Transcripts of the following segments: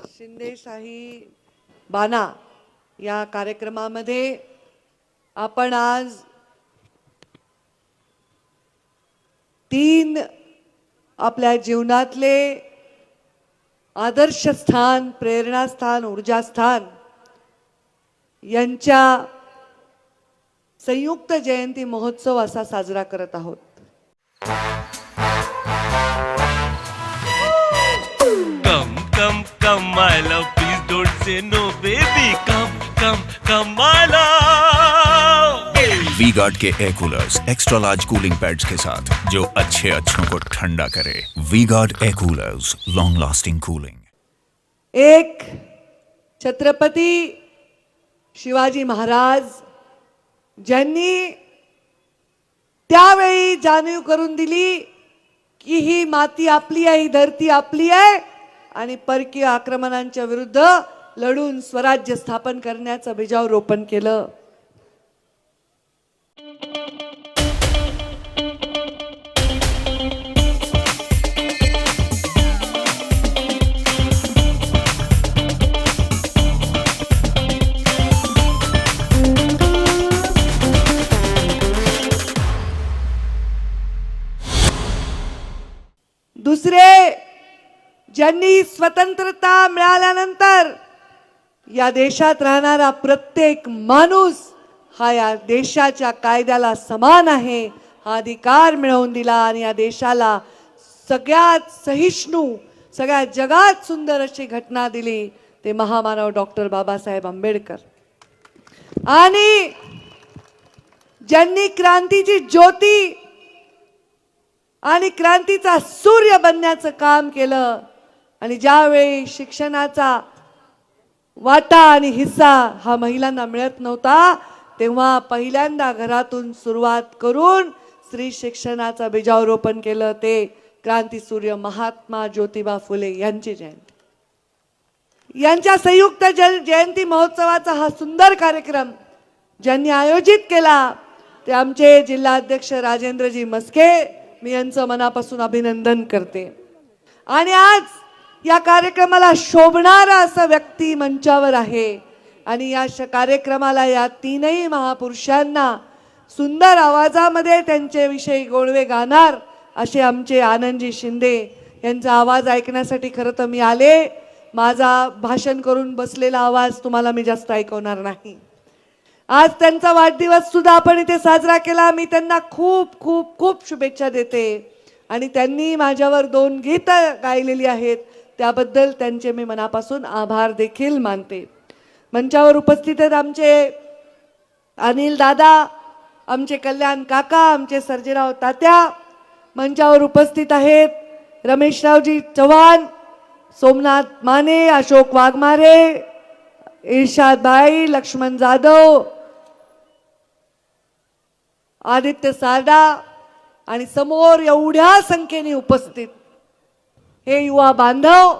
शिंदेशाही बाणा या कार्यक्रमामध्ये आपण आज 3 आपल्या जीवनातले आदर्श स्थान, प्रेरणास्थान, ऊर्जास्थान यांच्या संयुक्त जयंती महोत्सव असा साजरा करत आहोत. Come, my love, please don't say no, baby. Come, my love. V-Guard के air coolers extra large cooling pads के साथ जो अच्छों को ठंडा करे. V-Guard air coolers, long lasting cooling. एक छत्रपती शिवाजी महाराज ज्यांनी त्यावेळी जाणीव करून दिली की ही माती आपली आहे, ही धरती आपली आहे आणि परकीय आक्रमणांच्या विरुद्ध लढून स्वराज्य स्थापन करण्याचं बीजारोपण केलं. दुसरे ज्यांनी स्वतंत्रता मिळाल्यानंतर या देशात राहणारा प्रत्येक माणूस हा या देशाच्या कायद्याला समान आहे हा अधिकार मिळवून दिला आणि या देशाला सगळ्यात सहिष्णू, सगळ्या जगात सुंदर अशी घटना दिली ते महामानव डॉक्टर बाबासाहेब आंबेडकर. आणि ज्यांनी क्रांतीची ज्योती आणि क्रांतीचा सूर्य बनण्याचं काम केलं आणि ज्यावेळी शिक्षणाचा वाटा आणि हिस्सा हा महिलांना मिळत नव्हता तेव्हा पहिल्यांदा घरातून सुरुवात करून स्त्री शिक्षणाचं बीजारोपण केलं ते क्रांतीसूर्य महात्मा ज्योतिबा फुले यांची जयंती. यांच्या संयुक्त जयंती महोत्सवाचा हा सुंदर कार्यक्रम ज्यांनी आयोजित केला ते आमचे जिल्हाध्यक्ष राजेंद्रजी मस्के, मी यांचं मनापासून अभिनंदन करते. आणि आज या कार्यक्रमाला शोभणारा असं व्यक्ती मंचावर आहे आणि या कार्यक्रमाला या तीनही महापुरुषांना सुंदर आवाजामध्ये त्यांचे विषयी गोडवे गाणार असे आमचे आनंदजी शिंदे यांचा आवाज ऐकण्यासाठी खरं तर मी आले. माझा भाषण करून बसलेला आवाज तुम्हाला मी जास्त ऐकवणार नाही. आज त्यांचा वाढदिवस सुद्धा आपण इथे साजरा केला. मी त्यांना खूप खूप खूप शुभेच्छा देते आणि त्यांनी माझ्यावर 2 गीतं गायलेली आहेत त्याबद्दल त्यांचे मी मनापासून आभार देखील मानते. मंचावर उपस्थित आहेत आमचे अनिल दादा, आमचे कल्याण काका, आमचे सर्जेराव तात्या. मंचावर उपस्थित आहेत रमेशरावजी चव्हाण, सोमनाथ माने, अशोक वाघमारे, इर्शाद भाई, लक्ष्मण जाधव, आदित्य सारडा आणि समोर एवढ्या संख्येने उपस्थित हे युवा बांधव,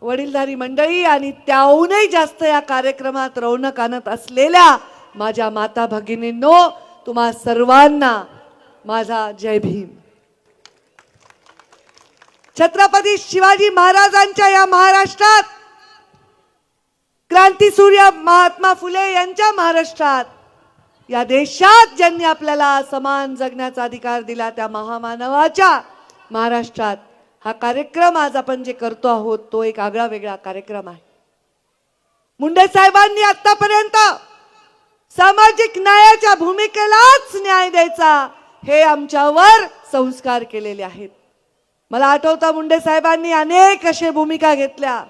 वडीलधारी मंडळी आणि त्याहूनही जास्त या कार्यक्रमात रौनक आणत असलेल्या माझ्या माता भगिनींनो, तुम्हा सर्वांना माझा जय भीम. छत्रपती शिवाजी महाराजांच्या या महाराष्ट्रात, क्रांतीसूर्य महात्मा फुले यांच्या महाराष्ट्रात, या देशात ज्यांनी आपल्याला समान जगण्याचा अधिकार दिला त्या महामानवाच्या महाराष्ट्रात हा कार्यक्रम आज आपण जे करतो आहोत तो एक आगळा वेगळा कार्यक्रम आहे. मुंडे साहेबांनी आतापर्यंत सामाजिक न्यायाच्या भूमिकेलाच न्याय द्यायचा हे आमच्यावर संस्कार केलेले आहेत. मला आठवतं मुंडे साहेबांनी अनेक अशा भूमिका घेतल्या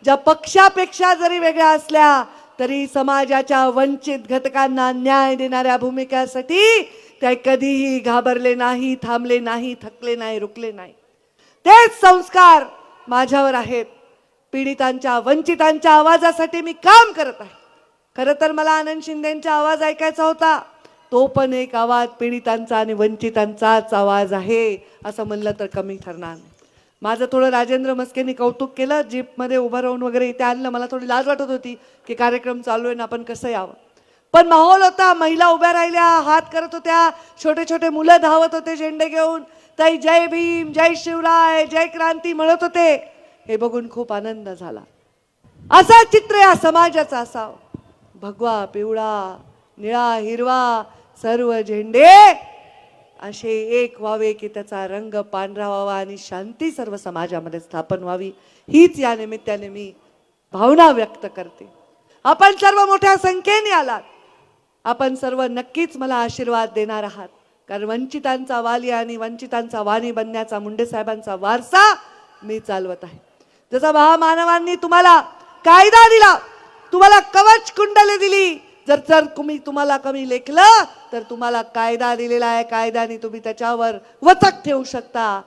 ज्या पक्षापेक्षा जरी वेगळ्या असल्या तरी समाजाच्या वंचित घटकांना न्याय देणाऱ्या भूमिकेसाठी ते कधीही घाबरले नाही, थांबले नाही, थकले नाही, रुकले नाही. तेच संस्कार माझ्यावर आहेत. पीडितांच्या, वंचितांच्या आवाजासाठी मी काम करत आहे. खरं तर मला आनंद शिंदेंचा आवाज ऐकायचा होता, तो पण एक आवाज पीडितांचा आणि वंचितांचाच आवाज आहे असं म्हणलं तर कमी ठरणार नाही. माझं थोडं राजेंद्र मस्केनी कौतुक केलं, जीपमध्ये उभं राहून वगैरे इथे आणलं. मला थोडी लाज वाटत होती की कार्यक्रम चालू आहे ना आपण कसं यावं, पण माहोल होता. महिला उभ्या राहिल्या, हात करत होत्या, छोटे छोटे मुलं धावत होते झेंडे घेऊन, ताई जय भीम, जय शिवराय, जय क्रांती म्हणत होते. हे बघून खूप आनंद झाला. असा चित्र या समाजाचं असावं. भगवा पिवळा निळा हिरवा सर्व झेंडे असे एक व्हावे की त्याचा रंग पांढरा व्हावा आणि शांती सर्व समाजामध्ये स्थापन व्हावी, हीच या निमित्ताने मी भावना व्यक्त करते. आपण सर्व मोठ्या संख्येने आलात. आपण सर्व नक्कीच मला आशीर्वाद देणार आहात, कारण वंचितांचा वाली आणि वंचितांचा वाणी बनण्याचा मुंडे साहेबांचा वारसा मी चालवत आहे. जसा महामानवांनी तुम्हाला कायदा दिला, तुम्हाला कवच कुंडले दिली, जर जर तुम्हाला कमी लेखलं तर तुम्हाला कायदा दिलेला आहे. कायद्याने तुम्ही त्याच्यावर वचक ठेवू शकता.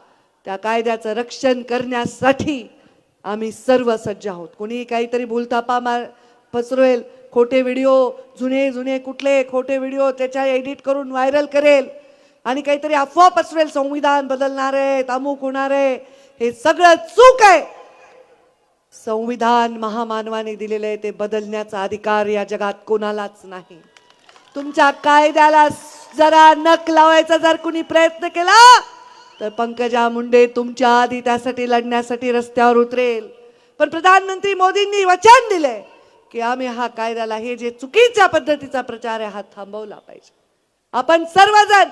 त्या कायद्याचं रक्षण करण्यासाठी आम्ही सर्व सज्ज आहोत. कोणी काहीतरी भूलथापा पसरवेल, खोटे व्हिडिओ, जुने कुठले खोटे व्हिडिओ त्याच्या एडिट करून व्हायरल करेल आणि काहीतरी अफवा पसरवेल, संविधान बदलणार आहे, अमुक होणार आहे, हे सगळं चूक आहे. संविधान महामानवाने दिलेले आहे, ते बदलण्याचा अधिकार या जगात कोणालाच नाही. तुमच्या कायद्याला जरा नख लावायचा जर कुणी प्रयत्न केला तर पंकजा मुंडे तुमच्या आधी त्यासाठी लढण्यासाठी रस्त्यावर उतरेल. पण प्रधानमंत्री मोदींनी वचन दिले की आम्ही हा कायद्याला, हे जे चुकीच्या पद्धतीचा प्रचार आहे, हा थांबवला पाहिजे. आपण सर्वजण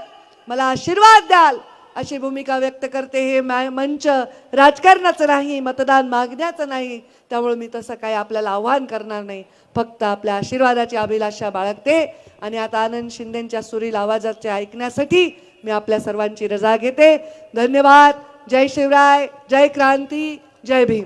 मला आशीर्वाद द्याल अशी भूमिका व्यक्त करते. हे मंच राजकारणाचं नाही, मतदान मागण्याचं नाही, त्यामुळे मी तसं काही आपल्याला आव्हान करणार नाही. फक्त आपल्या आशीर्वादाची अभिलाषा बाळगते. आणि आता आनंद शिंदेच्या सुरील आवाजाचे ऐकण्यासाठी मी आपल्या सर्वांची रजा घेते. धन्यवाद. जय शिवराय, जय क्रांती, जय भीम.